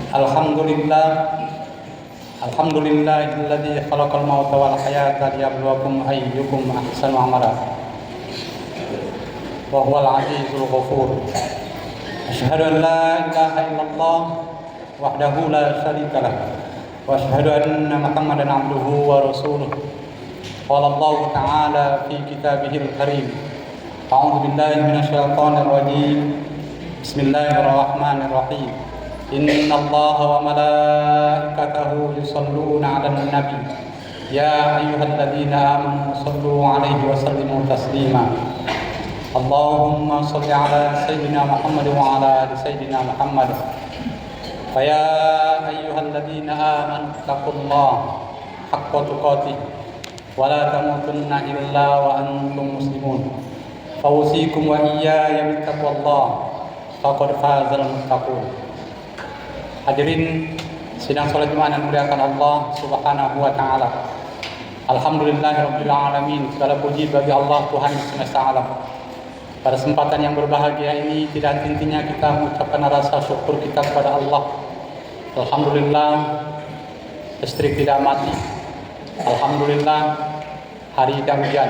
Alhamdulillah, alhamdulillahilladzi khalaqal mauta wal hayata liyabluwakum ayyukum ahsanu amala. Wa huwal azizul ghafur. Asyhadu an la ilaha illallah wahdahu la syarika lah. Wa asyhadu anna Muhammadan abduhu wa rasuluh. Qala Allah ta'ala fi kitabihil karim. A'udzu billahi minasyaitonir rajim. Bismillahirrahmanirrahim. Inna Allah wa malaikatahu yusalluna 'alan nabi. Ya ayyuhalladzina amanu sallu 'alaihi wa sallimu taslima. Allahumma shalli 'ala sayyidina Muhammad wa 'ala ali sayyidina Muhammad. Fa ya ayyuhalladzina amanu taqullaha haqqa tuqatih wa la tamutunna illa wa antum muslimun. Fawsikum wa iyaya bittaqwallah. Faqad fazal muttaqun. Hadirin sidang salat Jumat yang dimuliakan Allah Subhanahu wa taala. Alhamdulillahirabbil alamin. Segala puji bagi Allah Tuhan semesta alam. Pada kesempatan yang berbahagia ini tidak henti-hentinya kita mengucapkan rasa syukur kita kepada Allah. Alhamdulillah listrik tidak mati. Alhamdulillah hari tidak hujan.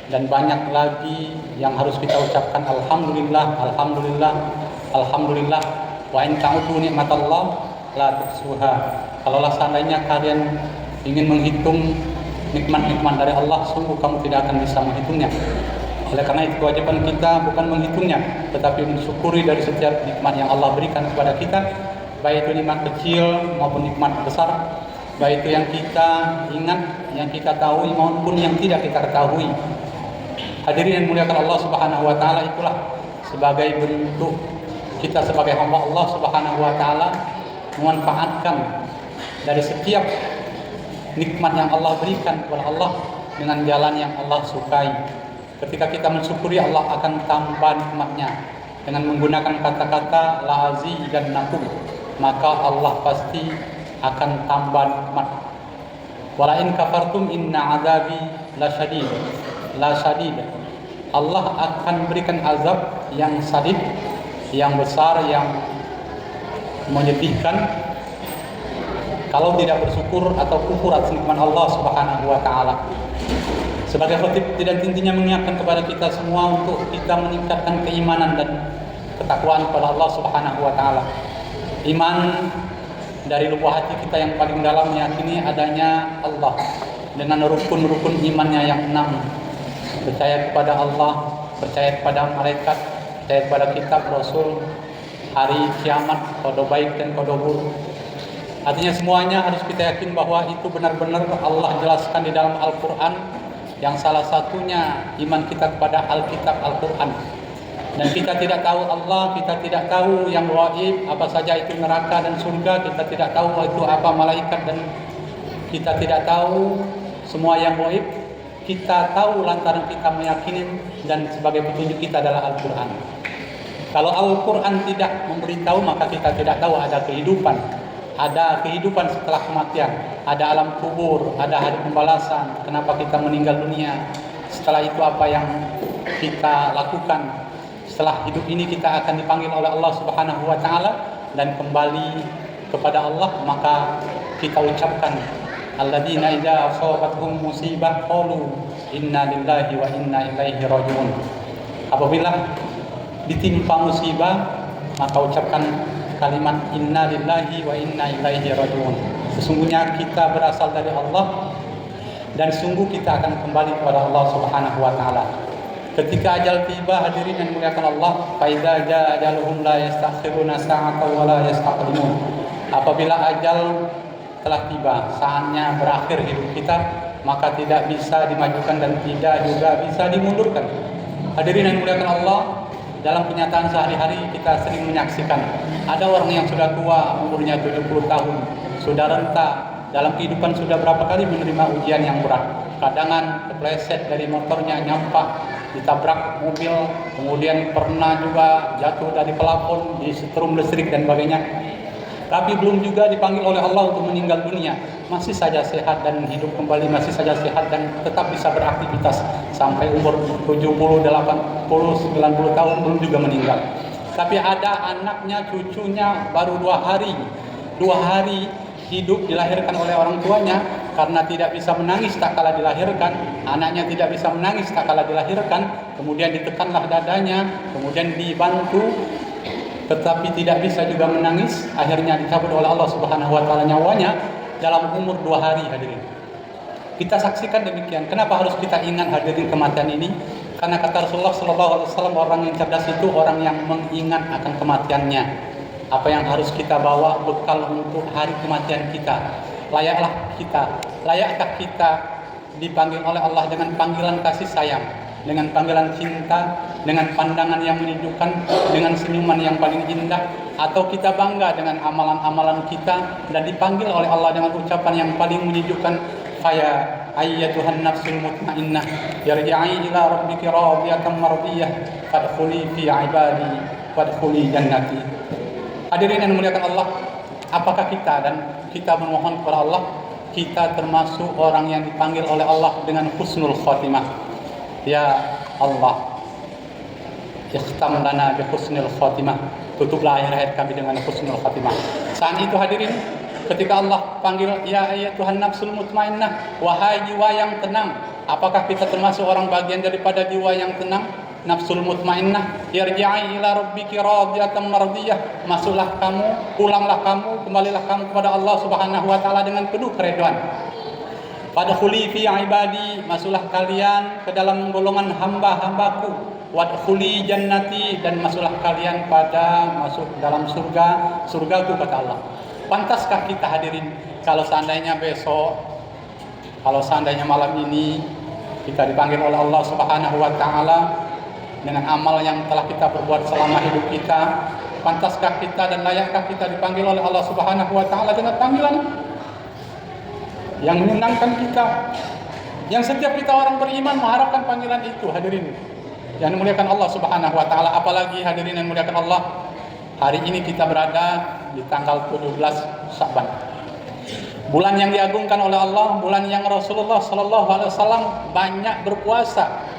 Dan banyak lagi yang harus kita ucapkan alhamdulillah, alhamdulillah, alhamdulillah. Wa in ta'udu nikmatallah la tuhsuha. Kalaulah seandainya kalian ingin menghitung nikmat-nikmat dari Allah, sungguh kamu tidak akan bisa menghitungnya. Oleh karena itu kewajiban kita bukan menghitungnya, tetapi mensyukuri dari setiap nikmat yang Allah berikan kepada kita, baik itu nikmat kecil maupun nikmat besar, baik itu yang kita ingat, yang kita tahu maupun yang tidak kita ketahui. Hadirin yang dimuliakan Allah Subhanahu wa taala, itulah sebagai bentuk kita sebagai hamba Allah Subhanahu wa taala memanfaatkan dari setiap nikmat yang Allah berikan kepada Allah dengan jalan yang Allah sukai. Ketika kita mensyukuri, Allah akan tambah nikmatnya dengan menggunakan kata-kata la azidannakum, maka Allah pasti akan tambah nikmat. Wala in kafartum inna azabi lasyadid. Allah akan berikan azab yang sadid, yang besar, yang menyedihkan kalau tidak bersyukur atau kufur atas nikmat Allah Subhanahu wa taala. Sebagai khatib tidak intinya mengingatkan kepada kita semua untuk kita meningkatkan keimanan dan ketakwaan kepada Allah Subhanahu wa taala. Iman dari lubuk hati kita yang paling dalam meyakini adanya Allah dengan rukun-rukun imannya yang 6. Percaya kepada Allah, percaya kepada malaikat, percaya kepada kitab, rasul, hari kiamat, qada baik dan qada buruk. Artinya semuanya harus kita yakin bahwa itu benar-benar Allah jelaskan di dalam Al-Quran, yang salah satunya iman kita kepada Alkitab Al-Quran. Dan kita tidak tahu Allah, kita tidak tahu yang gaib, apa saja itu neraka dan surga, kita tidak tahu itu apa malaikat, dan kita tidak tahu semua yang gaib. Kita tahu lantaran kita meyakini, dan sebagai petunjuk kita adalah Al-Quran. Kalau Al-Quran tidak memberitahu, maka kita tidak tahu ada kehidupan. Ada kehidupan setelah kematian, ada alam kubur, ada hari pembalasan, kenapa kita meninggal dunia, setelah itu apa yang kita lakukan. Setelah hidup ini kita akan dipanggil oleh Allah Subhanahu wa taala dan kembali kepada Allah, maka kita ucapkan alladzina idza asabatuhum musibah qalu inna lillahi wa inna ilaihi rajiun. Apabila ditimpa musibah, maka ucapkan kalimat inna lillahi wa inna ilaihi rajiun. Sesungguhnya kita berasal dari Allah dan sungguh kita akan kembali kepada Allah Subhanahu wa taala. Ketika ajal tiba, hadirin yang dimuliakan Allah, fa idza jaa ajaluhum la yastakhiruna sa'atan wa la yastaqdimun. Apabila ajal telah tiba, saatnya berakhir hidup kita, maka tidak bisa dimajukan dan tidak juga bisa dimundurkan. Hadirin yang dimuliakan Allah, dalam kenyataan sehari-hari kita sering menyaksikan ada orang yang sudah tua, umurnya 70 tahun, sudah renta, dalam kehidupan sudah berapa kali menerima ujian yang berat. Kadangan kepleset dari motornya, nyampak, ditabrak mobil, kemudian pernah juga jatuh dari pelafon, disetrum listrik dan sebagainya. Tapi belum juga dipanggil oleh Allah untuk meninggal dunia, masih saja sehat dan hidup kembali, masih saja sehat dan tetap bisa beraktivitas sampai umur 70, 80, 90 tahun belum juga meninggal. Tapi ada anaknya, cucunya baru 2 hari 2 hari hidup dilahirkan oleh orang tuanya, karena tidak bisa menangis tak kala dilahirkan, anaknya tidak bisa menangis tak kala dilahirkan, kemudian ditekanlah dadanya, kemudian dibantu, tetapi tidak bisa juga menangis, akhirnya dicabut oleh Allah Subhanahu wa taala nyawanya dalam umur 2 hari hadirin. Kita saksikan demikian. Kenapa harus kita ingat hadirin kematian ini? Karena kata Rasulullah sallallahu alaihi wasallam, orang yang cerdas itu orang yang mengingat akan kematiannya. Apa yang harus kita bawa bekal untuk hari kematian kita? Layakkah kita dipanggil oleh Allah dengan panggilan kasih sayang, dengan panggilan cinta, dengan pandangan yang menyejukkan, dengan senyuman yang paling indah, atau kita bangga dengan amalan-amalan kita dan dipanggil oleh Allah dengan ucapan yang paling menyejukkan, faya ayyatuhan nafsul mutmainnah yarji'i ila rabbiki radiyatan mardiyah fadkhuli fi ibadi fadkhuli jannati. Hadirin yang dimuliakan Allah, apakah kita memohon kepada Allah, kita termasuk orang yang dipanggil oleh Allah dengan husnul khatimah? Ya Allah, ikhtam lana bi husnul khatimah, tutuplah akhir hayat kami dengan husnul khatimah. Saat itu hadirin, ketika Allah panggil, ya ayyatuhan nafsul mutmainnah, wahai jiwa yang tenang, apakah kita termasuk orang bagian daripada jiwa yang tenang? Nafsul mutmainnah, yarji'i ila rabbiki radiyatan mardiyah, masuklah kamu, pulanglah kamu, kembalilah kamu kepada Allah Subhanahu wa taala dengan penuh keridhaan. Fadkhuli fi ibadi, masuklah kalian ke dalam golongan hamba-hambaku. Wadkhuli jannati, dan masuklah kalian masuk dalam surgaku, kata Allah. Pantaskah kita hadirin kalau seandainya malam ini kita dipanggil oleh Allah Subhanahu wa taala dengan amal yang telah kita perbuat selama hidup kita? Pantaskah kita dan layakkah kita dipanggil oleh Allah Subhanahu wa taala dengan panggilan yang menyenangkan kita, yang setiap kita orang beriman mengharapkan panggilan itu hadirin yang dimuliakan Allah Subhanahu wa taala? Apalagi hadirin yang dimuliakan Allah, hari ini kita berada di tanggal 17 Sya'ban, bulan yang diagungkan oleh Allah, bulan yang Rasulullah sallallahu alaihi wasallam banyak berpuasa.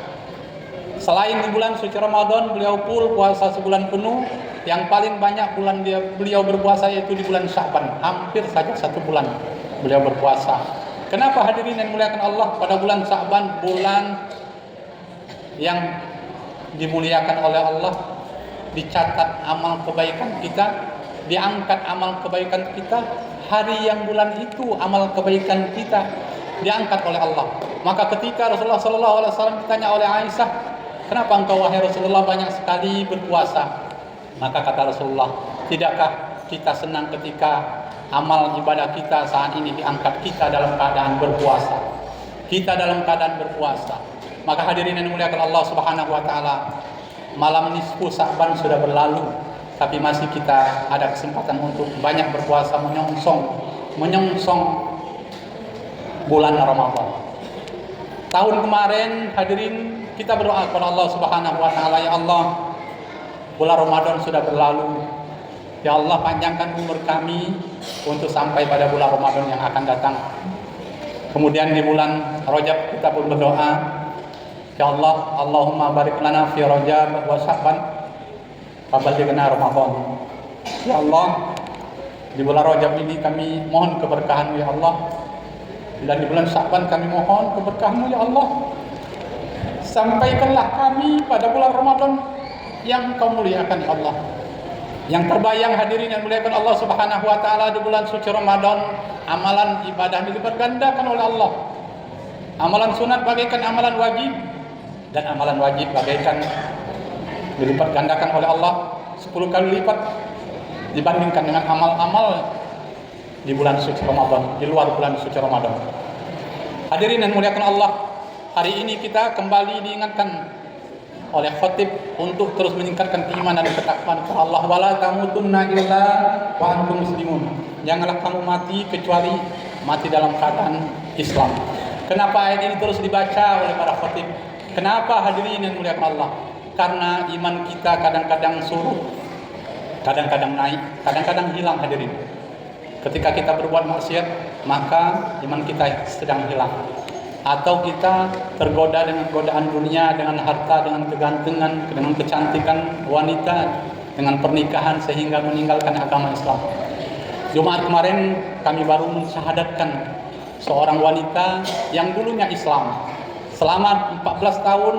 Selain di bulan suci Ramadan, beliau full puasa sebulan penuh. Yang paling banyak bulan beliau berpuasa yaitu di bulan Sya'ban, hampir saja 1 bulan beliau berpuasa. Kenapa hadirin yang dimuliakan Allah? Pada bulan Sya'ban, bulan yang dimuliakan oleh Allah, dicatat amal kebaikan kita, diangkat amal kebaikan kita. Hari yang bulan itu amal kebaikan kita diangkat oleh Allah. Maka ketika Rasulullah sallallahu alaihi wasallam ditanya oleh Aisyah, kenapa engkau wahai Rasulullah banyak sekali berpuasa? Maka kata Rasulullah, tidakkah kita senang ketika amal ibadah kita saat ini diangkat, kita dalam keadaan berpuasa? Kita dalam keadaan berpuasa. Maka hadirin yang dimuliakan Allah Subhanahu wa taala, malam nisfu Sya'ban sudah berlalu, tapi masih kita ada kesempatan untuk banyak berpuasa, menyongsong bulan Ramadan. Tahun kemarin hadirin kita berdoa kepada Allah Subhanahu wa taala, ya Allah, bulan Ramadan sudah berlalu. Ya Allah, panjangkan umur kami untuk sampai pada bulan Ramadan yang akan datang. Kemudian di bulan Rajab kita pun berdoa, ya Allah, Allahumma barik lana fi Rajab wa Sya'ban faballighna Ramadan. Ya Allah, di bulan Rajab ini kami mohon keberkahan-Mu ya Allah, dan di bulan Sya'ban kami mohon keberkahan-Mu ya Allah. Sampaikanlah kami pada bulan Ramadan yang Kau muliakan ya Allah. Yang terbayang hadirin yang muliakan Allah Subhanahu wa taala, di bulan suci Ramadan amalan ibadah dilipat gandakan oleh Allah. Amalan sunat bagaikan amalan wajib, dan amalan wajib bagaikan dilipat gandakan oleh Allah 10 kali lipat dibandingkan dengan amal-amal di bulan suci Ramadan, di luar bulan suci Ramadan. Hadirin yang muliakan Allah, hari ini kita kembali diingatkan oleh khatib untuk terus meningkatkan keimanan dan ketakwaan kepada Allah. Wala tamutunna illa wa antum muslimun. Janganlah kamu mati kecuali mati dalam keadaan Islam. Kenapa ayat ini terus dibaca oleh para khatib? Kenapa hadirin yang dimuliakan Allah? Karena iman kita kadang-kadang surut, kadang-kadang naik, kadang-kadang hilang hadirin. Ketika kita berbuat maksiat, maka iman kita sedang hilang. Atau kita tergoda dengan godaan dunia, dengan harta, dengan kegantengan, dengan kecantikan wanita, dengan pernikahan sehingga meninggalkan agama Islam. Jumat kemarin kami baru mensyahadatkan seorang wanita yang dulunya Islam. Selama 14 tahun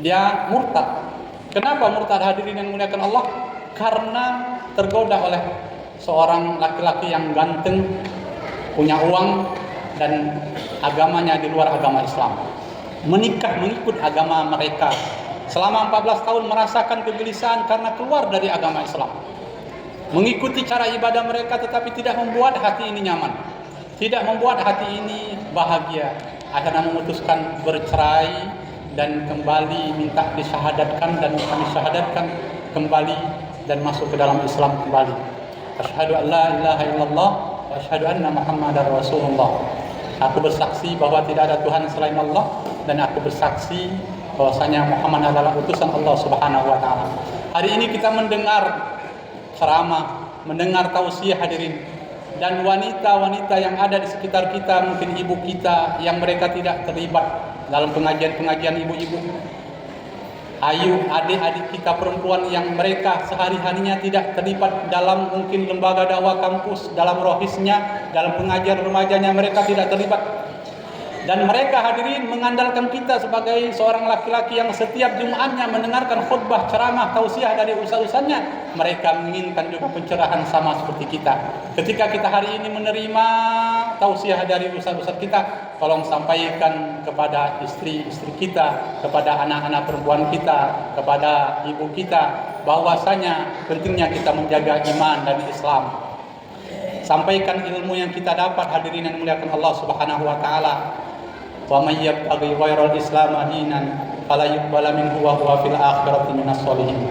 dia murtad. Kenapa murtad, hadirin yang dimuliakan Allah? Karena tergoda oleh seorang laki-laki yang ganteng, punya uang, dan agamanya di luar agama Islam. Menikah mengikut agama mereka. Selama 14 tahun merasakan kegelisahan karena keluar dari agama Islam. Mengikuti cara ibadah mereka tetapi tidak membuat hati ini nyaman. Tidak membuat hati ini bahagia. Akhirnya memutuskan bercerai dan kembali minta disyahadatkan, dan kami syahadatkan kembali dan masuk ke dalam Islam kembali. Asyhadu an la ilaha illallah wa asyhadu anna Muhammadar Rasulullah. Aku bersaksi bahwa tidak ada Tuhan selain Allah, dan aku bersaksi bahwasanya Muhammad adalah utusan Allah Subhanahu wa taala. Hari ini kita mendengar ceramah, mendengar tausiah, hadirin, dan wanita-wanita yang ada di sekitar kita, mungkin ibu kita yang mereka tidak terlibat dalam pengajian-pengajian ibu-ibu. Ayu, adik-adik kita perempuan yang mereka sehari-harinya tidak terlibat dalam mungkin lembaga dakwah kampus, dalam rohisnya, dalam pengajian remajanya mereka tidak terlibat. Dan mereka, hadirin, mengandalkan kita sebagai seorang laki-laki yang setiap Jumatnya mendengarkan khutbah, ceramah, tausiah dari ustaz-ustaznya. Mereka menginginkan juga pencerahan sama seperti kita. Ketika kita hari ini menerima tausiah dari ustaz-ustaz kita, tolong sampaikan kepada istri-istri kita, kepada anak-anak perempuan kita, kepada ibu kita, bahwasanya pentingnya kita menjaga iman dan Islam. Sampaikan ilmu yang kita dapat, hadirin yang dimuliakan Allah Subhanahu wa taala. Wa may yabtaghi ghairal islam dinan fala yuqbala minhu wa huwa fil akhirati minas sholihin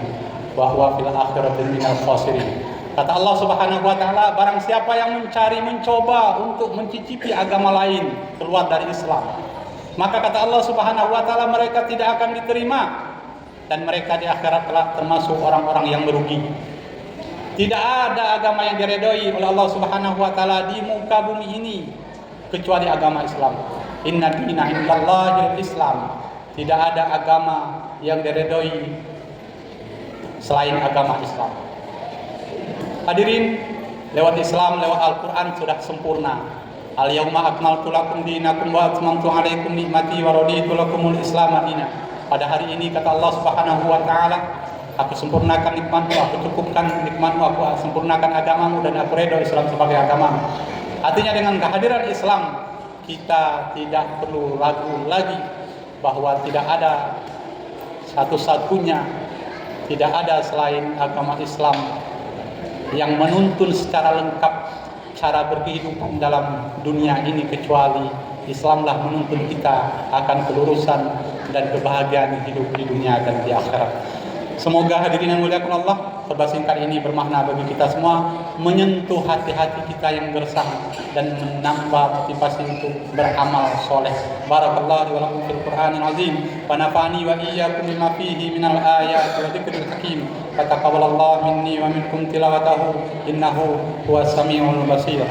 wa huwa fil akhirati minal khasirin. Kata Allah Subhanahu wa taala, barang siapa yang mencoba untuk mencicipi agama lain keluar dari Islam, maka kata Allah Subhanahu wa taala mereka tidak akan diterima, dan mereka di akhirat telah termasuk orang-orang yang merugi. Tidak ada agama yang diredai oleh Allah Subhanahu wa taala di muka bumi ini kecuali agama Islam. Inna dina indallahil Islam. Tidak ada agama yang diredai selain agama Islam. Hadirin, lewat Islam, lewat Al-Quran sudah sempurna. Al-yawma akmaltu lakum dinakum wa atmamtu alaikum nikmati wa raditu lakumul Islam madina. Pada hari ini kata Allah Subhanahu wa taala, aku sempurnakan nikmatmu, aku cukupkan nikmatmu, aku sempurnakan agamamu, dan aku redha Islam sebagai agamamu. Artinya dengan kehadiran Islam, kita tidak perlu ragu lagi bahwa tidak ada satu-satunya, tidak ada selain agama Islam yang menuntun secara lengkap cara berkehidupan dalam dunia ini, kecuali Islamlah menuntun kita akan kelurusan dan kebahagiaan hidup di dunia dan di akhirat. Semoga hadirin yang muliakan Allah, khutbah singkat ini bermakna bagi kita semua, menyentuh hati-hati kita yang gersang dan menambah motivasi untuk beramal soleh. Barakallahu wa lakum fil Qur'anil azim wa nafa'ani wa iyyakum bima fihi minal ayati wa dzikril hakim. Fataqabbalallahu minni wa minkum tilawatahu innahu huwas samiul basir.